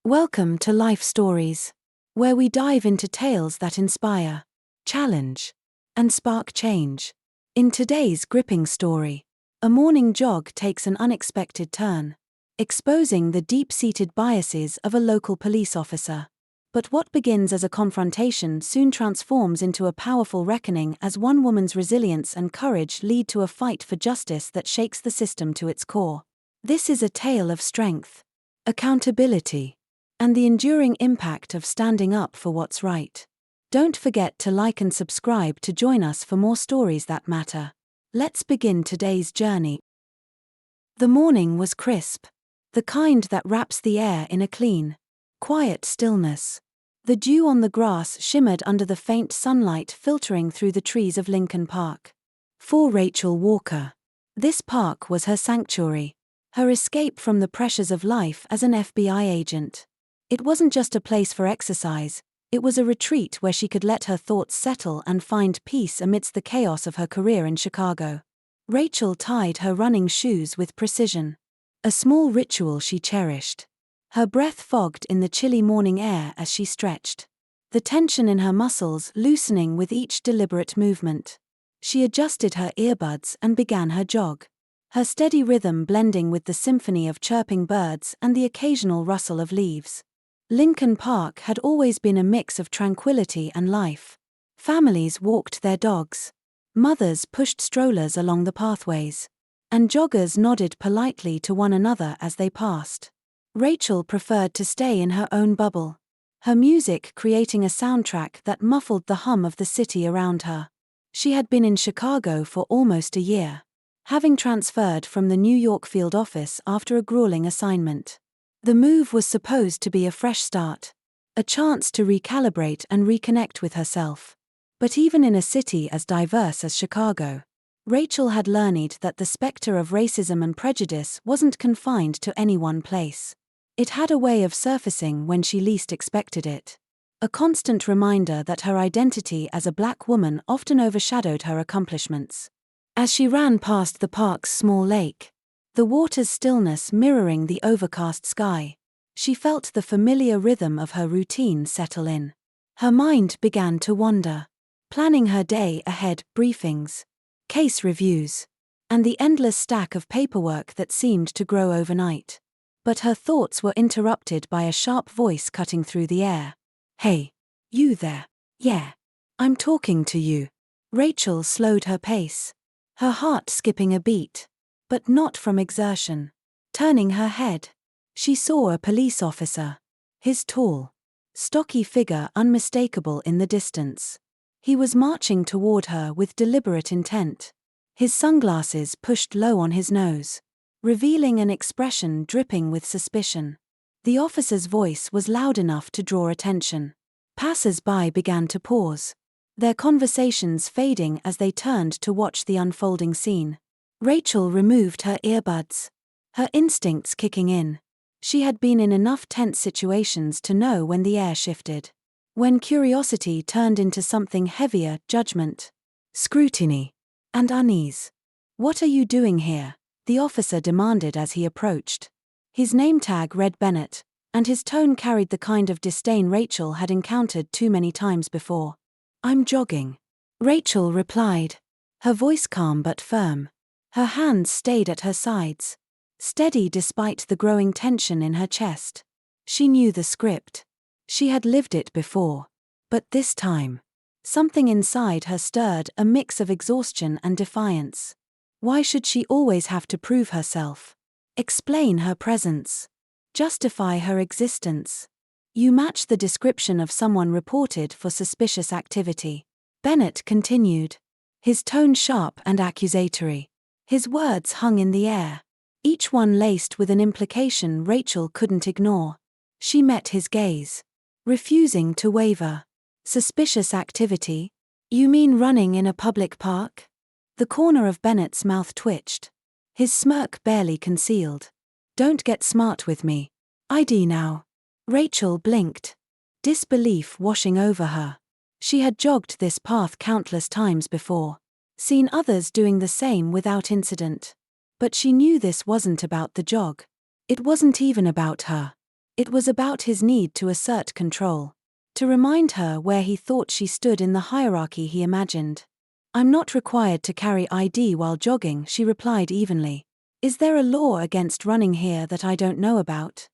Welcome to Life Stories, where we dive into tales that inspire, challenge, and spark change. In today's gripping story, a morning jog takes an unexpected turn, exposing the deep-seated biases of a local police officer. But what begins as a confrontation soon transforms into a powerful reckoning as one woman's resilience and courage lead to a fight for justice that shakes the system to its core. This is a tale of strength, accountability, and the enduring impact of standing up for what's right. Don't forget to like and subscribe to join us for more stories that matter. Let's begin today's journey. The morning was crisp, the kind that wraps the air in a clean, quiet stillness. The dew on the grass shimmered under the faint sunlight filtering through the trees of Lincoln Park. For Rachel Walker, this park was her sanctuary, her escape from the pressures of life as an FBI agent. It wasn't just a place for exercise, it was a retreat where she could let her thoughts settle and find peace amidst the chaos of her career in Chicago. Rachel tied her running shoes with precision, a small ritual she cherished. Her breath fogged in the chilly morning air as she stretched, the tension in her muscles loosening with each deliberate movement. She adjusted her earbuds and began her jog, her steady rhythm blending with the symphony of chirping birds and the occasional rustle of leaves. Lincoln Park had always been a mix of tranquility and life. Families walked their dogs, mothers pushed strollers along the pathways, and joggers nodded politely to one another as they passed. Rachel preferred to stay in her own bubble, her music creating a soundtrack that muffled the hum of the city around her. She had been in Chicago for almost a year, having transferred from the New York field office after a grueling assignment. The move was supposed to be a fresh start, a chance to recalibrate and reconnect with herself. But even in a city as diverse as Chicago, Rachel had learned that the specter of racism and prejudice wasn't confined to any one place. It had a way of surfacing when she least expected it. A constant reminder that her identity as a black woman often overshadowed her accomplishments. As she ran past the park's small lake, the water's stillness mirroring the overcast sky, she felt the familiar rhythm of her routine settle in. Her mind began to wander, planning her day ahead, briefings, case reviews, and the endless stack of paperwork that seemed to grow overnight. But her thoughts were interrupted by a sharp voice cutting through the air. "Hey, you there? Yeah, I'm talking to you." Rachel slowed her pace, her heart skipping a beat, but not from exertion. Turning her head, she saw a police officer, his tall, stocky figure unmistakable in the distance. He was marching toward her with deliberate intent, his sunglasses pushed low on his nose, revealing an expression dripping with suspicion. The officer's voice was loud enough to draw attention. Passers-by began to pause, their conversations fading as they turned to watch the unfolding scene. Rachel removed her earbuds, her instincts kicking in. She had been in enough tense situations to know when the air shifted, when curiosity turned into something heavier, judgment, scrutiny, and unease. "What are you doing here?" the officer demanded as he approached. His name tag read Bennett, and his tone carried the kind of disdain Rachel had encountered too many times before. "I'm jogging," Rachel replied, her voice calm but firm. Her hands stayed at her sides, steady despite the growing tension in her chest. She knew the script. She had lived it before. But this time, something inside her stirred, a mix of exhaustion and defiance. Why should she always have to prove herself? Explain her presence? Justify her existence? "You match the description of someone reported for suspicious activity," Bennett continued, his tone sharp and accusatory. His words hung in the air, each one laced with an implication Rachel couldn't ignore. She met his gaze, refusing to waver. "Suspicious activity? You mean running in a public park?" The corner of Bennett's mouth twitched, his smirk barely concealed. "Don't get smart with me. ID now." Rachel blinked, disbelief washing over her. She had jogged this path countless times before, seen others doing the same without incident. But she knew this wasn't about the jog. It wasn't even about her. It was about his need to assert control. To remind her where he thought she stood in the hierarchy he imagined. "I'm not required to carry ID while jogging," she replied evenly. "Is there a law against running here that I don't know about?"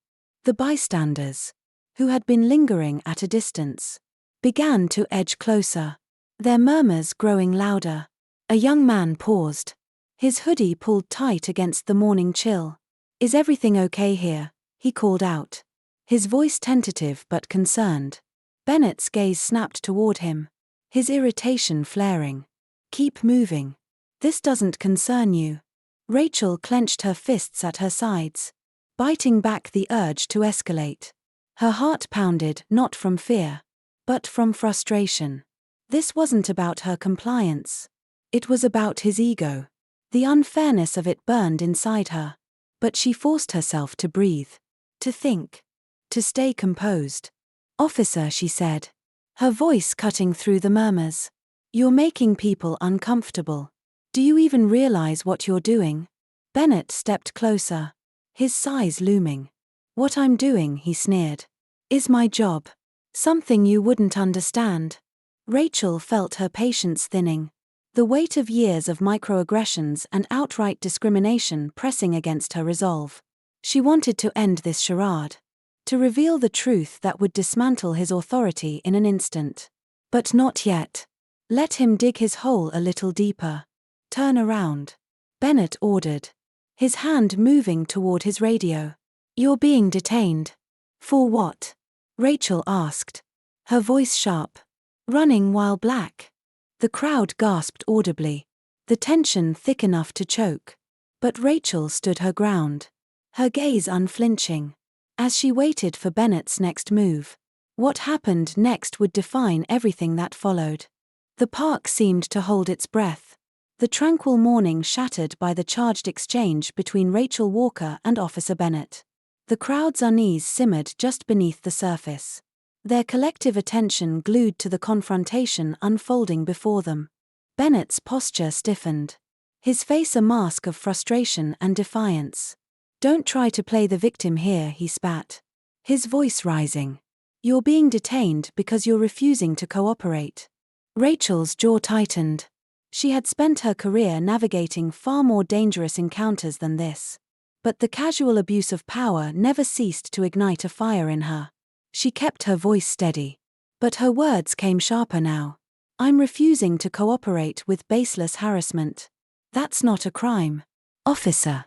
The bystanders, who had been lingering at a distance, began to edge closer, their murmurs growing louder. A young man paused, his hoodie pulled tight against the morning chill. "Is everything okay here?" he called out, his voice tentative but concerned. Bennett's gaze snapped toward him, his irritation flaring. "Keep moving. This doesn't concern you." Rachel clenched her fists at her sides, biting back the urge to escalate. Her heart pounded not from fear, but from frustration. This wasn't about her compliance. It was about his ego. The unfairness of it burned inside her. But she forced herself to breathe, to think, to stay composed. "Officer," she said, her voice cutting through the murmurs. "You're making people uncomfortable. Do you even realize what you're doing?" Bennett stepped closer, his size looming. "What I'm doing," he sneered, "is my job. Something you wouldn't understand." Rachel felt her patience thinning, the weight of years of microaggressions and outright discrimination pressing against her resolve. She wanted to end this charade, to reveal the truth that would dismantle his authority in an instant. But not yet. Let him dig his hole a little deeper. "Turn around," Bennett ordered, his hand moving toward his radio. "You're being detained." "For what?" Rachel asked, her voice sharp. "Running while black." The crowd gasped audibly, the tension thick enough to choke. But Rachel stood her ground, her gaze unflinching, as she waited for Bennett's next move. What happened next would define everything that followed. The park seemed to hold its breath, the tranquil morning shattered by the charged exchange between Rachel Walker and Officer Bennett. The crowd's unease simmered just beneath the surface, their collective attention glued to the confrontation unfolding before them. Bennett's posture stiffened, his face a mask of frustration and defiance. "Don't try to play the victim here," he spat, his voice rising. "You're being detained because you're refusing to cooperate." Rachel's jaw tightened. She had spent her career navigating far more dangerous encounters than this. But the casual abuse of power never ceased to ignite a fire in her. She kept her voice steady, but her words came sharper now. "I'm refusing to cooperate with baseless harassment. That's not a crime, officer."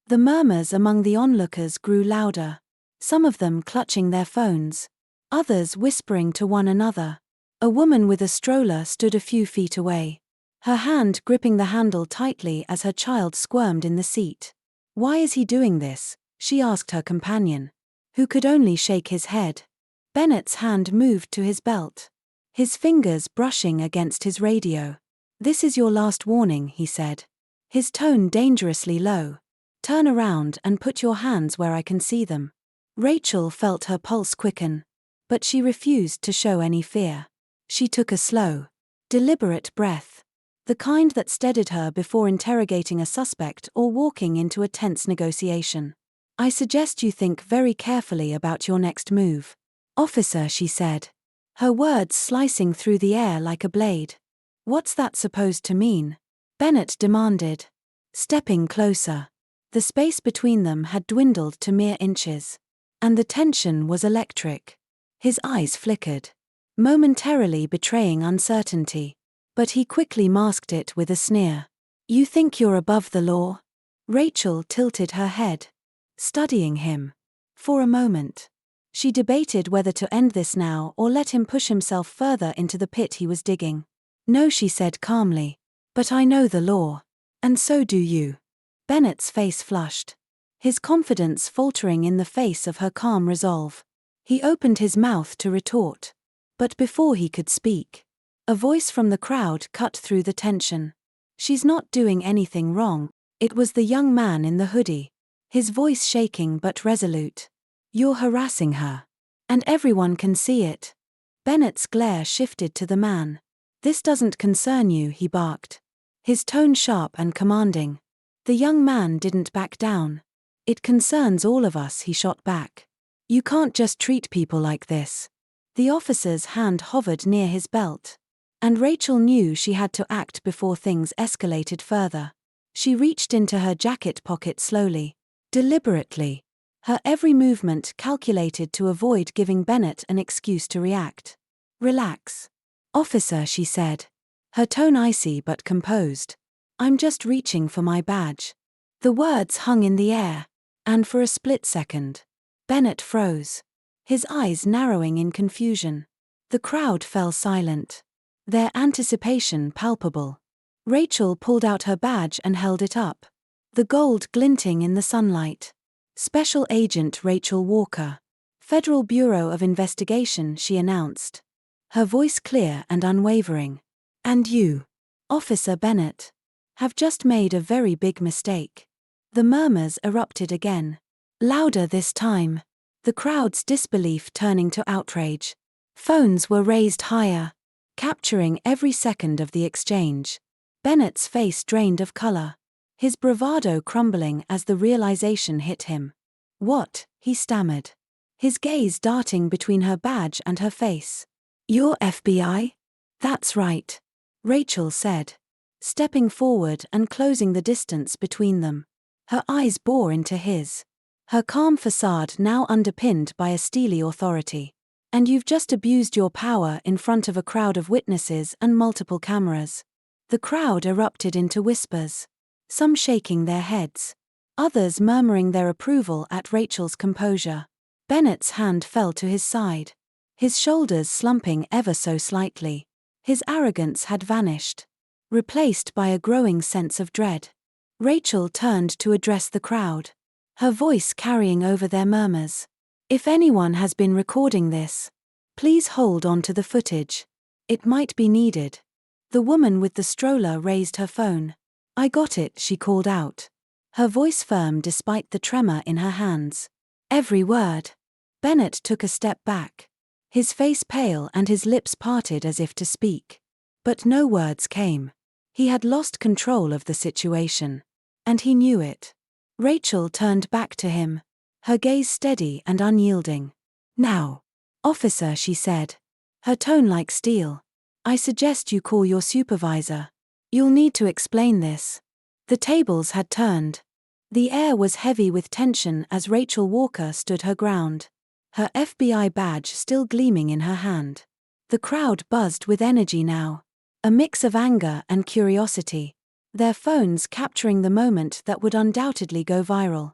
The murmurs among the onlookers grew louder, some of them clutching their phones, others whispering to one another. A woman with a stroller stood a few feet away, her hand gripping the handle tightly as her child squirmed in the seat. "Why is he doing this?" she asked her companion, who could only shake his head. Bennett's hand moved to his belt, his fingers brushing against his radio. "This is your last warning," he said, his tone dangerously low. "Turn around and put your hands where I can see them." Rachel felt her pulse quicken, but she refused to show any fear. She took a slow, deliberate breath, the kind that steadied her before interrogating a suspect or walking into a tense negotiation. "I suggest you think very carefully about your next move, officer," she said, her words slicing through the air like a blade. "What's that supposed to mean?" Bennett demanded, stepping closer. The space between them had dwindled to mere inches, and the tension was electric. His eyes flickered, momentarily betraying uncertainty, but he quickly masked it with a sneer. "You think you're above the law?" Rachel tilted her head, studying him. For a moment, she debated whether to end this now or let him push himself further into the pit he was digging. "No," she said calmly, "but I know the law. And so do you." Bennett's face flushed, his confidence faltering in the face of her calm resolve. He opened his mouth to retort, but before he could speak, a voice from the crowd cut through the tension. "She's not doing anything wrong." It was the young man in the hoodie, his voice shaking but resolute. "You're harassing her. And everyone can see it." Bennett's glare shifted to the man. "This doesn't concern you," he barked, his tone sharp and commanding. The young man didn't back down. "It concerns all of us," he shot back, You can't just treat people like this. The officer's hand hovered near his belt. And Rachel knew she had to act before things escalated further. She reached into her jacket pocket slowly, deliberately, her every movement calculated to avoid giving Bennett an excuse to react. Relax. Officer, she said, her tone icy but composed. I'm just reaching for my badge. The words hung in the air, and for a split second, Bennett froze, his eyes narrowing in confusion. The crowd fell silent, their anticipation palpable. Rachel pulled out her badge and held it up, the gold glinting in the sunlight. Special Agent Rachel Walker, Federal Bureau of Investigation, she announced, her voice clear and unwavering. And you, Officer Bennett, have just made a very big mistake. The murmurs erupted again, louder this time, the crowd's disbelief turning to outrage. Phones were raised higher, capturing every second of the exchange. Bennett's face drained of color, his bravado crumbling as the realization hit him. What? He stammered, his gaze darting between her badge and her face. You're FBI? That's right, Rachel said, stepping forward and closing the distance between them. Her eyes bore into his, her calm facade now underpinned by a steely authority. And you've just abused your power in front of a crowd of witnesses and multiple cameras. The crowd erupted into whispers, some shaking their heads, others murmuring their approval at Rachel's composure. Bennett's hand fell to his side, his shoulders slumping ever so slightly. His arrogance had vanished, replaced by a growing sense of dread. Rachel turned to address the crowd, her voice carrying over their murmurs. If anyone has been recording this, please hold on to the footage. It might be needed. The woman with the stroller raised her phone. I got it, she called out, her voice firm despite the tremor in her hands. Every word. Bennett took a step back, his face pale and his lips parted as if to speak. But no words came. He had lost control of the situation, and he knew it. Rachel turned back to him, her gaze steady and unyielding. Now, officer, she said, her tone like steel, I suggest you call your supervisor. You'll need to explain this. The tables had turned. The air was heavy with tension as Rachel Walker stood her ground, her FBI badge still gleaming in her hand. The crowd buzzed with energy now, a mix of anger and curiosity, their phones capturing the moment that would undoubtedly go viral.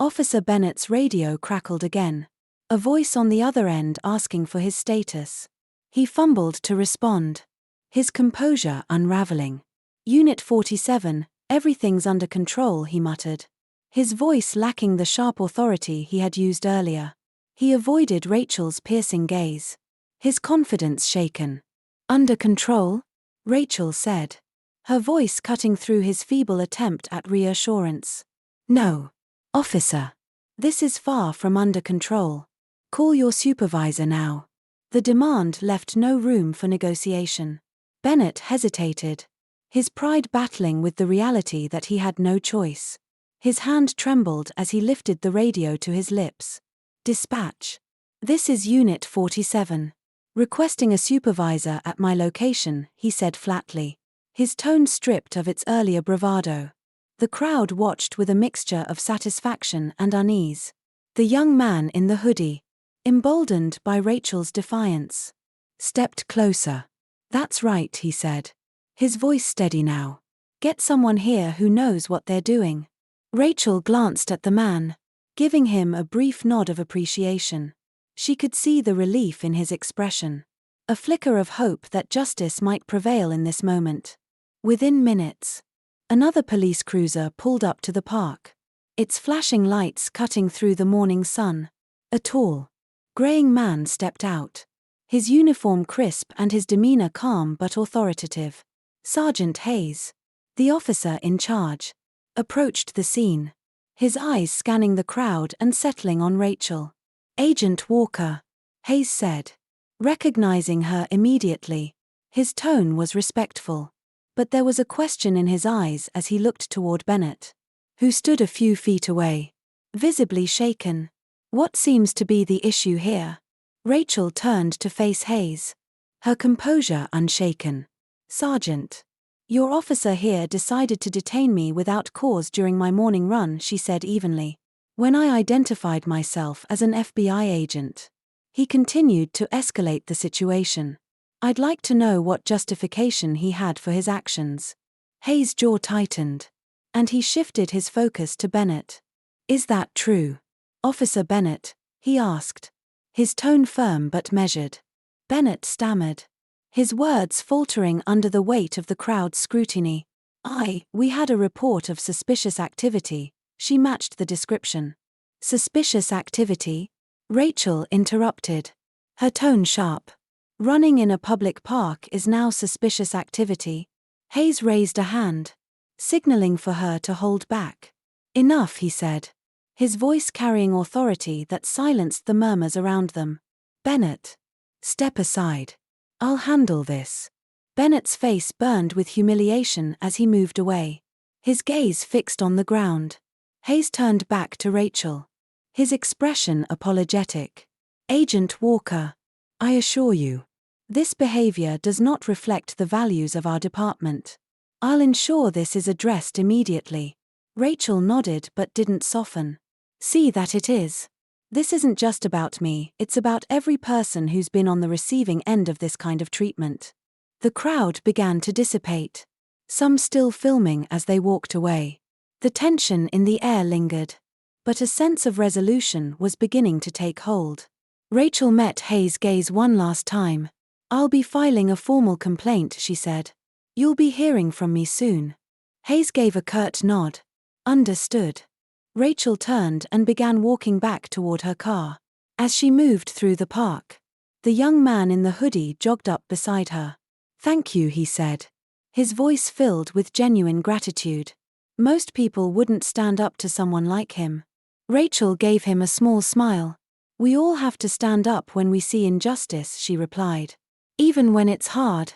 Officer Bennett's radio crackled again, a voice on the other end asking for his status. He fumbled to respond, his composure unraveling. Unit 47, everything's under control, he muttered, his voice lacking the sharp authority he had used earlier. He avoided Rachel's piercing gaze, his confidence shaken. Under control? Rachel said, her voice cutting through his feeble attempt at reassurance. No, officer. This is far from under control. Call your supervisor now. The demand left no room for negotiation. Bennett hesitated, his pride battling with the reality that he had no choice. His hand trembled as he lifted the radio to his lips. Dispatch. This is Unit 47. Requesting a supervisor at my location, he said flatly, his tone stripped of its earlier bravado. The crowd watched with a mixture of satisfaction and unease. The young man in the hoodie, emboldened by Rachel's defiance, stepped closer. That's right, he said, his voice steady now. Get someone here who knows what they're doing. Rachel glanced at the man, giving him a brief nod of appreciation. She could see the relief in his expression, a flicker of hope that justice might prevail in this moment. Within minutes, another police cruiser pulled up to the park, its flashing lights cutting through the morning sun. A tall, graying man stepped out, his uniform crisp and his demeanor calm but authoritative. Sergeant Hayes, the officer in charge, approached the scene, his eyes scanning the crowd and settling on Rachel. Agent Walker, Hayes said, recognizing her immediately. His tone was respectful, but there was a question in his eyes as he looked toward Bennett, who stood a few feet away, visibly shaken. What seems to be the issue here? Rachel turned to face Hayes, her composure unshaken. Sergeant. Your officer here decided to detain me without cause during my morning run, she said evenly. When I identified myself as an FBI agent. He continued to escalate the situation. I'd like to know what justification he had for his actions. Hayes' jaw tightened. And he shifted his focus to Bennett. Is that true? Officer Bennett, he asked. His tone firm but measured. Bennett stammered. His words faltering under the weight of the crowd's scrutiny. We had a report of suspicious activity, she matched the description. Suspicious activity? Rachel interrupted. Her tone sharp. Running in a public park is now suspicious activity. Hayes raised a hand, signaling for her to hold back. Enough, he said, his voice carrying authority that silenced the murmurs around them. Bennett. Step aside. I'll handle this. Bennett's face burned with humiliation as he moved away. His gaze fixed on the ground. Hayes turned back to Rachel. His expression apologetic. Agent Walker. I assure you. This behavior does not reflect the values of our department. I'll ensure this is addressed immediately. Rachel nodded but didn't soften. See that it is. This isn't just about me, it's about every person who's been on the receiving end of this kind of treatment. The crowd began to dissipate. Some still filming as they walked away. The tension in the air lingered. But a sense of resolution was beginning to take hold. Rachel met Hayes' gaze one last time. I'll be filing a formal complaint, she said. You'll be hearing from me soon. Hayes gave a curt nod. Understood. Rachel turned and began walking back toward her car. As she moved through the park, the young man in the hoodie jogged up beside her. Thank you, he said. His voice filled with genuine gratitude. Most people wouldn't stand up to someone like him. Rachel gave him a small smile. We all have to stand up when we see injustice, she replied. Even when it's hard.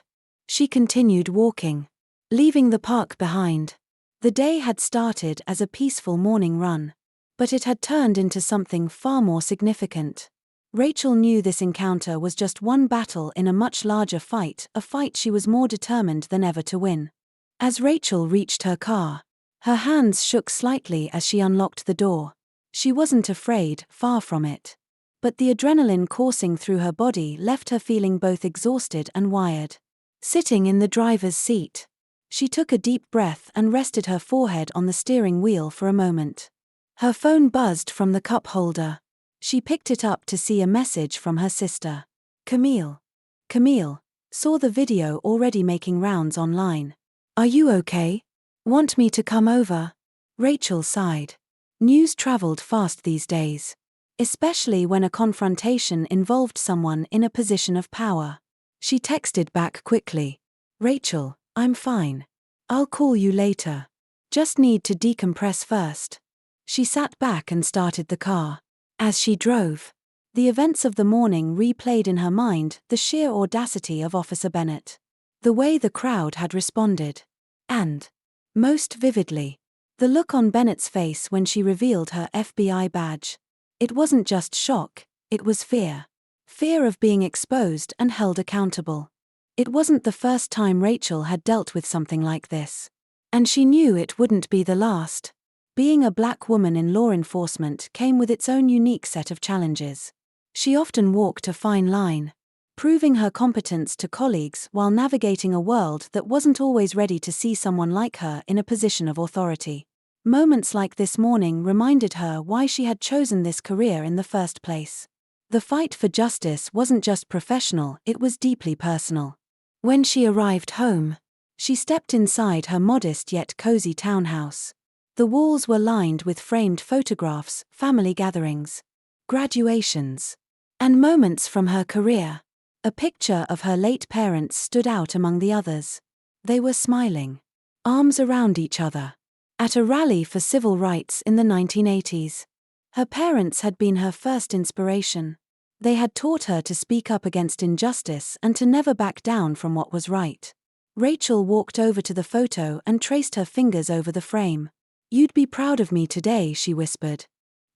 She continued walking, leaving the park behind. The day had started as a peaceful morning run, but it had turned into something far more significant. Rachel knew this encounter was just one battle in a much larger fight, a fight she was more determined than ever to win. As Rachel reached her car, her hands shook slightly as she unlocked the door. She wasn't afraid, far from it. But the adrenaline coursing through her body left her feeling both exhausted and wired. Sitting in the driver's seat, she took a deep breath and rested her forehead on the steering wheel for a moment. Her phone buzzed from the cup holder. She picked it up to see a message from her sister. Camille. Camille saw the video already making rounds online. Are you okay? Want me to come over? Rachel sighed. News traveled fast these days. Especially when a confrontation involved someone in a position of power. She texted back quickly. Rachel, I'm fine. I'll call you later. Just need to decompress first. She sat back and started the car. As she drove, the events of the morning replayed in her mind, the sheer audacity of Officer Bennett. The way the crowd had responded. And, most vividly, the look on Bennett's face when she revealed her FBI badge. It wasn't just shock, it was fear. Fear of being exposed and held accountable. It wasn't the first time Rachel had dealt with something like this. And she knew it wouldn't be the last. Being a black woman in law enforcement came with its own unique set of challenges. She often walked a fine line, proving her competence to colleagues while navigating a world that wasn't always ready to see someone like her in a position of authority. Moments like this morning reminded her why she had chosen this career in the first place. The fight for justice wasn't just professional, it was deeply personal. When she arrived home, she stepped inside her modest yet cozy townhouse. The walls were lined with framed photographs, family gatherings, graduations, and moments from her career. A picture of her late parents stood out among the others. They were smiling, arms around each other, at a rally for civil rights in the 1980s. Her parents had been her first inspiration. They had taught her to speak up against injustice and to never back down from what was right. Rachel walked over to the photo and traced her fingers over the frame. You'd be proud of me today, she whispered.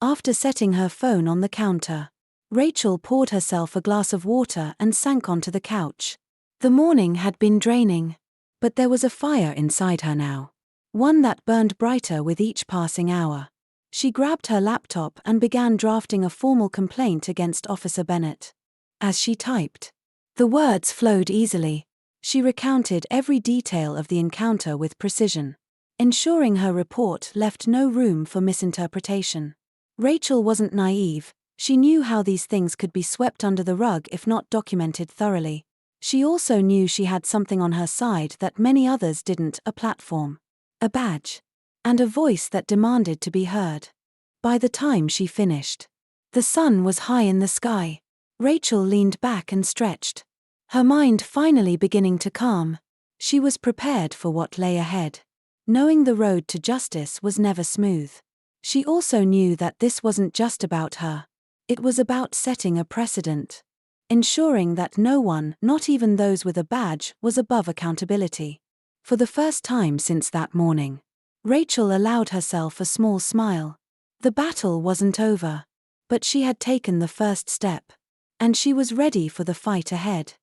After setting her phone on the counter, Rachel poured herself a glass of water and sank onto the couch. The morning had been draining, but there was a fire inside her now, one that burned brighter with each passing hour. She grabbed her laptop and began drafting a formal complaint against Officer Bennett. As she typed, the words flowed easily. She recounted every detail of the encounter with precision, ensuring her report left no room for misinterpretation. Rachel wasn't naive. She knew how these things could be swept under the rug if not documented thoroughly. She also knew she had something on her side that many others didn't: a platform, a badge, and a voice that demanded to be heard. By the time she finished, the sun was high in the sky. Rachel leaned back and stretched, her mind finally beginning to calm. She was prepared for what lay ahead, knowing the road to justice was never smooth. She also knew that this wasn't just about her. It was about setting a precedent, ensuring that no one, not even those with a badge, was above accountability. For the first time since that morning, Rachel allowed herself a small smile. The battle wasn't over, but she had taken the first step, and she was ready for the fight ahead.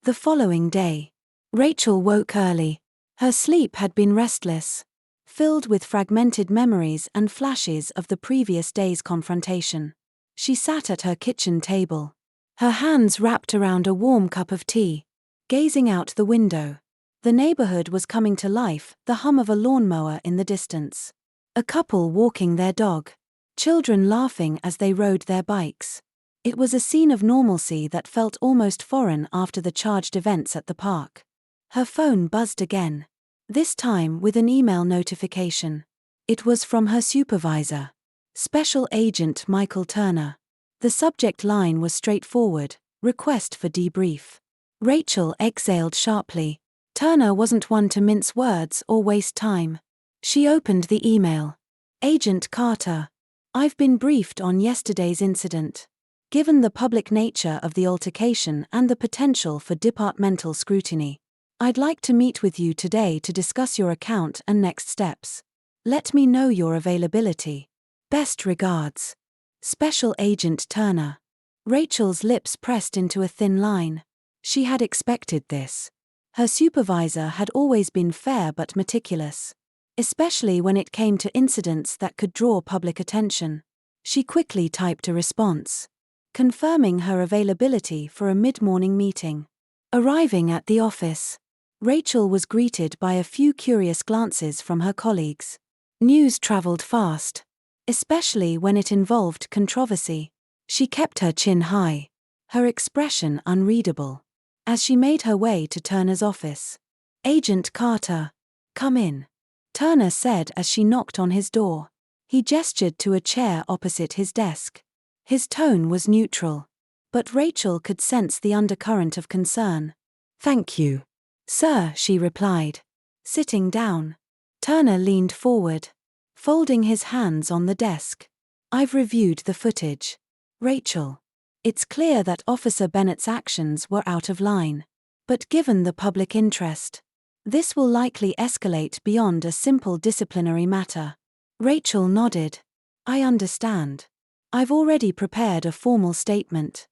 The following day, Rachel woke early. Her sleep had been restless, filled with fragmented memories and flashes of the previous day's confrontation. She sat at her kitchen table, her hands wrapped around a warm cup of tea, gazing out the window. The neighborhood was coming to life, the hum of a lawnmower in the distance, a couple walking their dog, children laughing as they rode their bikes. It was a scene of normalcy that felt almost foreign after the charged events at the park. Her phone buzzed again, this time with an email notification. It was from her supervisor, Special Agent Michael Turner. The subject line was straightforward: request for debrief. Rachel exhaled sharply. Turner wasn't one to mince words or waste time. She opened the email. Agent Carter, I've been briefed on yesterday's incident. Given the public nature of the altercation and the potential for departmental scrutiny, I'd like to meet with you today to discuss your account and next steps. Let me know your availability. Best regards, Special Agent Turner. Rachel's lips pressed into a thin line. She had expected this. Her supervisor had always been fair but meticulous, especially when it came to incidents that could draw public attention. She quickly typed a response, confirming her availability for a mid-morning meeting. Arriving at the office, Rachel was greeted by a few curious glances from her colleagues. News traveled fast, especially when it involved controversy. She kept her chin high, her expression unreadable, as she made her way to Turner's office. Agent Carter, come in, Turner said as she knocked on his door. He gestured to a chair opposite his desk. His tone was neutral, but Rachel could sense the undercurrent of concern. Thank you, sir, she replied, sitting down. Turner leaned forward, folding his hands on the desk. I've reviewed the footage, Rachel. It's clear that Officer Bennett's actions were out of line. But given the public interest, this will likely escalate beyond a simple disciplinary matter. Rachel nodded. I understand. I've already prepared a formal statement.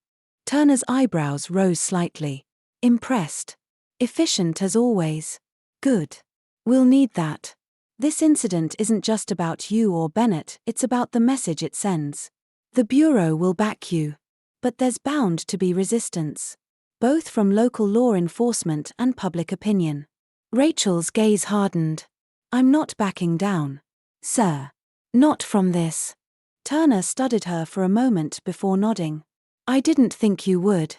Turner's eyebrows rose slightly. Impressed. Efficient as always. Good. We'll need that. This incident isn't just about you or Bennett, it's about the message it sends. The Bureau will back you. But there's bound to be resistance, both from local law enforcement and public opinion. Rachel's gaze hardened. I'm not backing down, sir. Not from this. Turner studied her for a moment before nodding. I didn't think you would.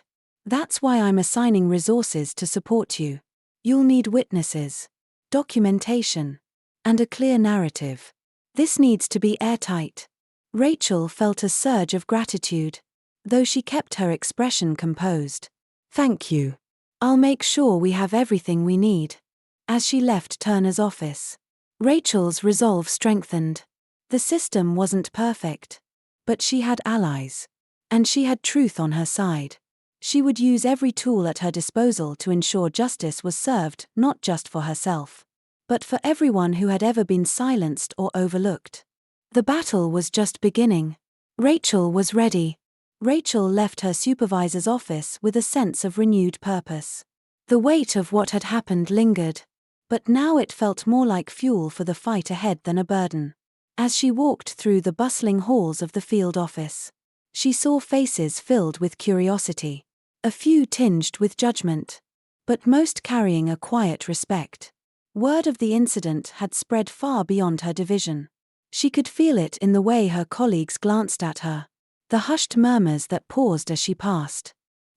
That's why I'm assigning resources to support you. You'll need witnesses, documentation, and a clear narrative. This needs to be airtight. Rachel felt a surge of gratitude, though she kept her expression composed. Thank you. I'll make sure we have everything we need. As she left Turner's office, Rachel's resolve strengthened. The system wasn't perfect, but she had allies, and she had truth on her side. She would use every tool at her disposal to ensure justice was served, not just for herself, but for everyone who had ever been silenced or overlooked. The battle was just beginning. Rachel was ready. Rachel left her supervisor's office with a sense of renewed purpose. The weight of what had happened lingered, but now it felt more like fuel for the fight ahead than a burden. As she walked through the bustling halls of the field office, she saw faces filled with curiosity, a few tinged with judgment, but most carrying a quiet respect. Word of the incident had spread far beyond her division. She could feel it in the way her colleagues glanced at her, the hushed murmurs that paused as she passed.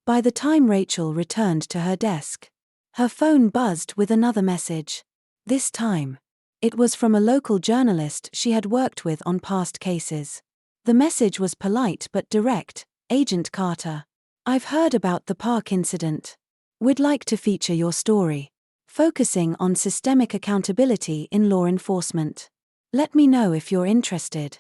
By the time Rachel returned to her desk, her phone buzzed with another message. This time, it was from a local journalist she had worked with on past cases. The message was polite but direct. "Agent Carter, I've heard about the park incident. We'd like to feature your story, focusing on systemic accountability in law enforcement. Let me know if you're interested."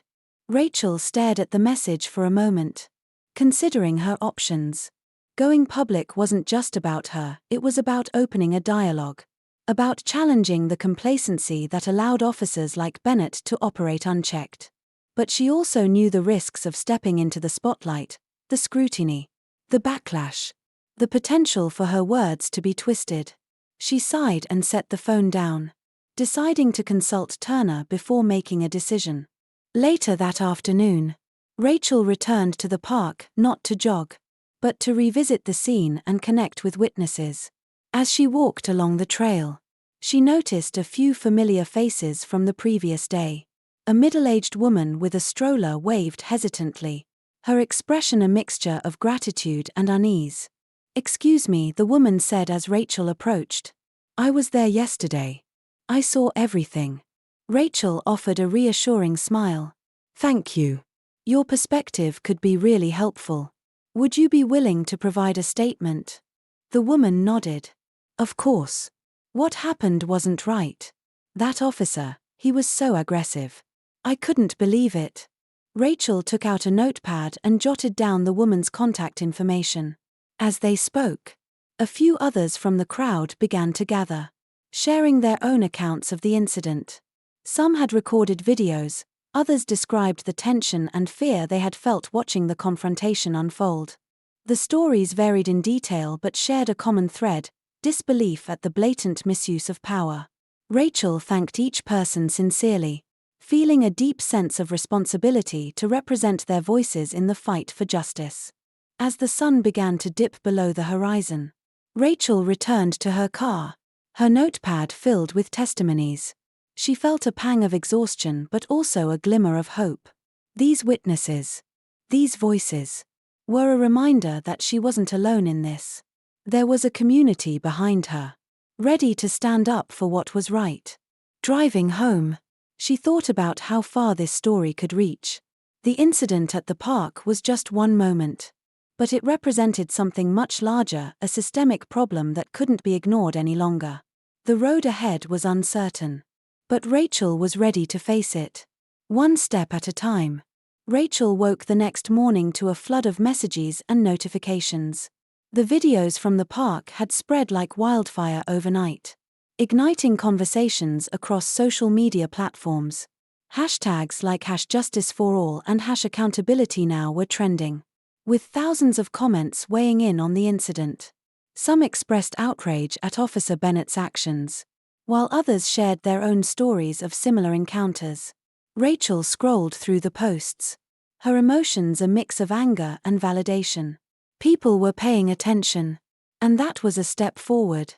Rachel stared at the message for a moment, considering her options. Going public wasn't just about her, it was about opening a dialogue, about challenging the complacency that allowed officers like Bennett to operate unchecked. But she also knew the risks of stepping into the spotlight, the scrutiny, the backlash, the potential for her words to be twisted. She sighed and set the phone down, deciding to consult Turner before making a decision. Later that afternoon, Rachel returned to the park not to jog, but to revisit the scene and connect with witnesses. As she walked along the trail, she noticed a few familiar faces from the previous day. A middle-aged woman with a stroller waved hesitantly, her expression a mixture of gratitude and unease. "Excuse me," the woman said as Rachel approached. "I was there yesterday. I saw everything." Rachel offered a reassuring smile. "Thank you. Your perspective could be really helpful. Would you be willing to provide a statement?" The woman nodded. "Of course. What happened wasn't right. That officer, he was so aggressive. I couldn't believe it." Rachel took out a notepad and jotted down the woman's contact information. As they spoke, a few others from the crowd began to gather, sharing their own accounts of the incident. Some had recorded videos, others described the tension and fear they had felt watching the confrontation unfold. The stories varied in detail but shared a common thread: disbelief at the blatant misuse of power. Rachel thanked each person sincerely, feeling a deep sense of responsibility to represent their voices in the fight for justice. As the sun began to dip below the horizon, Rachel returned to her car, her notepad filled with testimonies. She felt a pang of exhaustion but also a glimmer of hope. These witnesses, these voices, were a reminder that she wasn't alone in this. There was a community behind her, ready to stand up for what was right. Driving home, she thought about how far this story could reach. The incident at the park was just one moment, but it represented something much larger, a systemic problem that couldn't be ignored any longer. The road ahead was uncertain, but Rachel was ready to face it. One step at a time. Rachel woke the next morning to a flood of messages and notifications. The videos from the park had spread like wildfire overnight, igniting conversations across social media platforms. Hashtags like #JusticeForAll and #AccountabilityNow were trending, with thousands of comments weighing in on the incident. Some expressed outrage at Officer Bennett's actions, while others shared their own stories of similar encounters. Rachel scrolled through the posts, her emotions a mix of anger and validation. People were paying attention, and that was a step forward.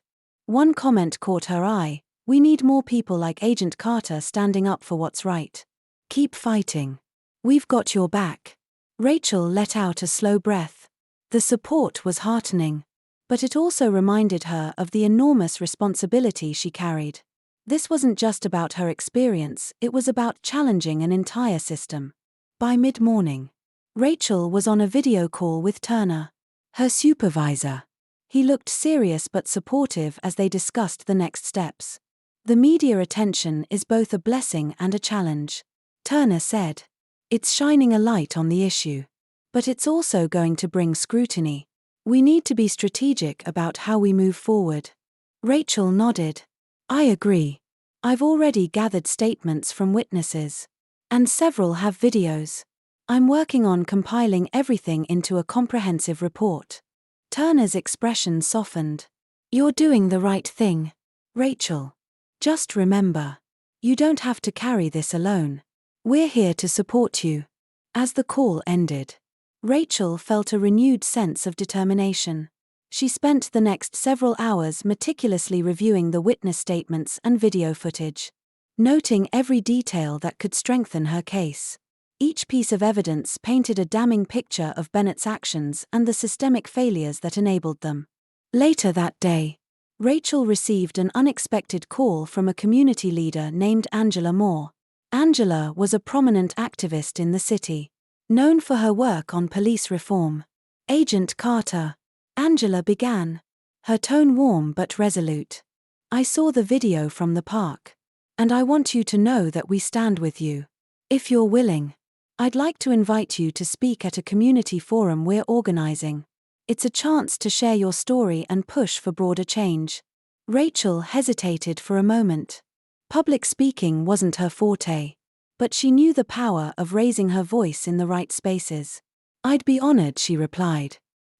One comment caught her eye: "We need more people like Agent Carter standing up for what's right. Keep fighting. We've got your back." Rachel let out a slow breath. The support was heartening, but it also reminded her of the enormous responsibility she carried. This wasn't just about her experience, it was about challenging an entire system. By mid-morning, Rachel was on a video call with Turner, her supervisor. He looked serious but supportive as they discussed the next steps. "The media attention is both a blessing and a challenge," Turner said. "It's shining a light on the issue, but it's also going to bring scrutiny. We need to be strategic about how we move forward." Rachel nodded. "I agree. I've already gathered statements from witnesses, and several have videos. I'm working on compiling everything into a comprehensive report. Turner's expression softened. You're doing the right thing, Rachel. Just remember, you don't have to carry this alone. We're here to support you. As the call ended, Rachel felt a renewed sense of determination. She spent the next several hours meticulously reviewing the witness statements and video footage, noting every detail that could strengthen her case. Each piece of evidence painted a damning picture of Bennett's actions and the systemic failures that enabled them. Later that day, Rachel received an unexpected call from a community leader named Angela Moore. Angela was a prominent activist in the city, known for her work on police reform. Agent Carter, Angela began, her tone warm but resolute. I saw the video from the park, and I want you to know that we stand with you. If you're willing, I'd like to invite you to speak at a community forum we're organizing. It's a chance to share your story and push for broader change. Rachel hesitated for a moment. Public speaking wasn't her forte, but she knew the power of raising her voice in the right spaces. I'd be honored, she replied.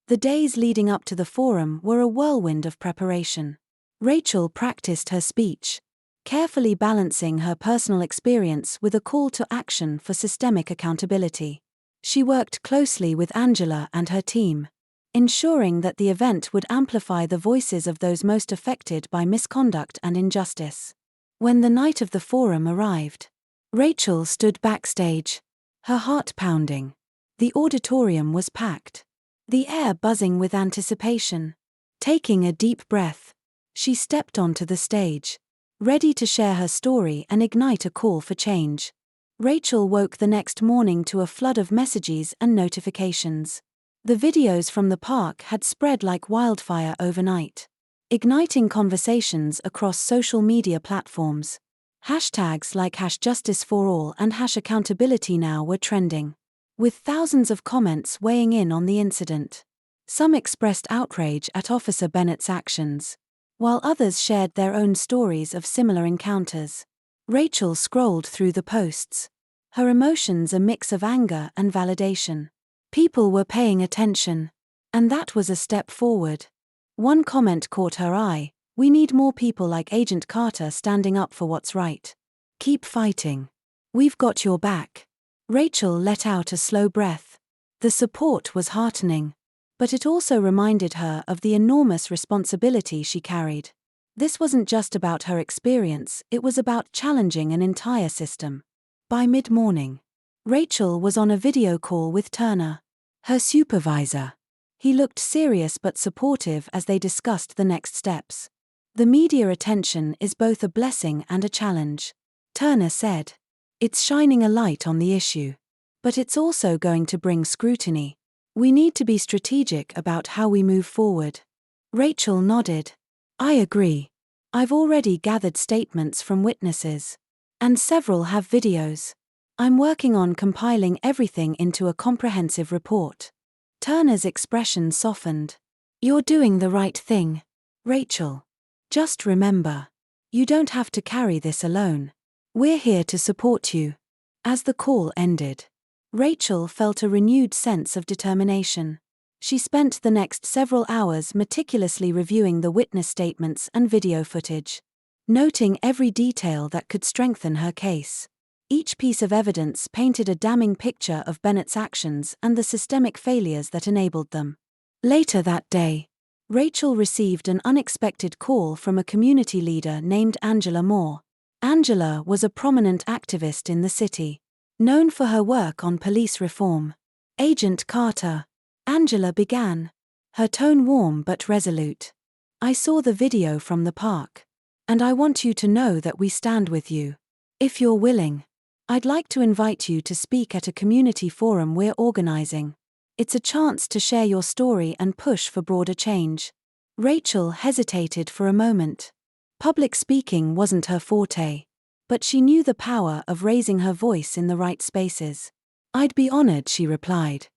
The days leading up to the forum were a whirlwind of preparation. Rachel practiced her speech, carefully balancing her personal experience with a call to action for systemic accountability. She worked closely with Angela and her team, ensuring that the event would amplify the voices of those most affected by misconduct and injustice. When the night of the forum arrived, Rachel stood backstage, her heart pounding. The auditorium was packed, the air buzzing with anticipation. Taking a deep breath, she stepped onto the stage, ready to share her story and ignite a call for change. Rachel woke the next morning to a flood of messages and notifications. The videos from the park had spread like wildfire overnight, igniting conversations across social media platforms. Hashtags like #JusticeForAll and #AccountabilityNow were trending, with thousands of comments weighing in on the incident. Some expressed outrage at Officer Bennett's actions, while others shared their own stories of similar encounters. Rachel scrolled through the posts, her emotions a mix of anger and validation. People were paying attention, and that was a step forward. One comment caught her eye: we need more people like Agent Carter standing up for what's right. Keep fighting. We've got your back. Rachel let out a slow breath. The support was heartening, but it also reminded her of the enormous responsibility she carried. This wasn't just about her experience, it was about challenging an entire system. By mid-morning, Rachel was on a video call with Turner, her supervisor. He looked serious but supportive as they discussed the next steps. The media attention is both a blessing and a challenge, Turner said. It's shining a light on the issue, but it's also going to bring scrutiny. We need to be strategic about how we move forward. Rachel nodded. I agree. I've already gathered statements from witnesses, and several have videos. I'm working on compiling everything into a comprehensive report. Turner's expression softened. You're doing the right thing, Rachel. Just remember, you don't have to carry this alone. We're here to support you. As the call ended, Rachel felt a renewed sense of determination. She spent the next several hours meticulously reviewing the witness statements and video footage, noting every detail that could strengthen her case. Each piece of evidence painted a damning picture of Bennett's actions and the systemic failures that enabled them. Later that day, Rachel received an unexpected call from a community leader named Angela Moore. Angela was a prominent activist in the city, known for her work on police reform. Agent Carter, Angela began, her tone warm but resolute. I saw the video from the park, and I want you to know that we stand with you. If you're willing, I'd like to invite you to speak at a community forum we're organizing. It's a chance to share your story and push for broader change. Rachel hesitated for a moment. Public speaking wasn't her forte, but she knew the power of raising her voice in the right spaces. I'd be honored, she replied.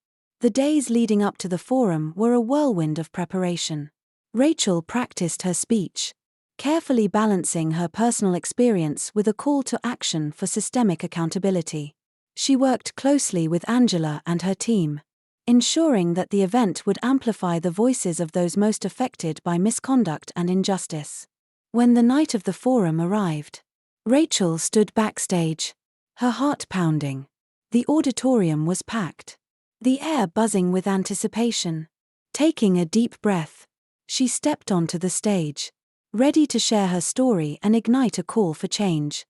The days leading up to the forum were a whirlwind of preparation. Rachel practiced her speech, carefully balancing her personal experience with a call to action for systemic accountability. She worked closely with Angela and her team, ensuring that the event would amplify the voices of those most affected by misconduct and injustice. When the night of the forum arrived, Rachel stood backstage, her heart pounding. The auditorium was packed, the air buzzing with anticipation. Taking a deep breath, she stepped onto the stage, ready to share her story and ignite a call for change.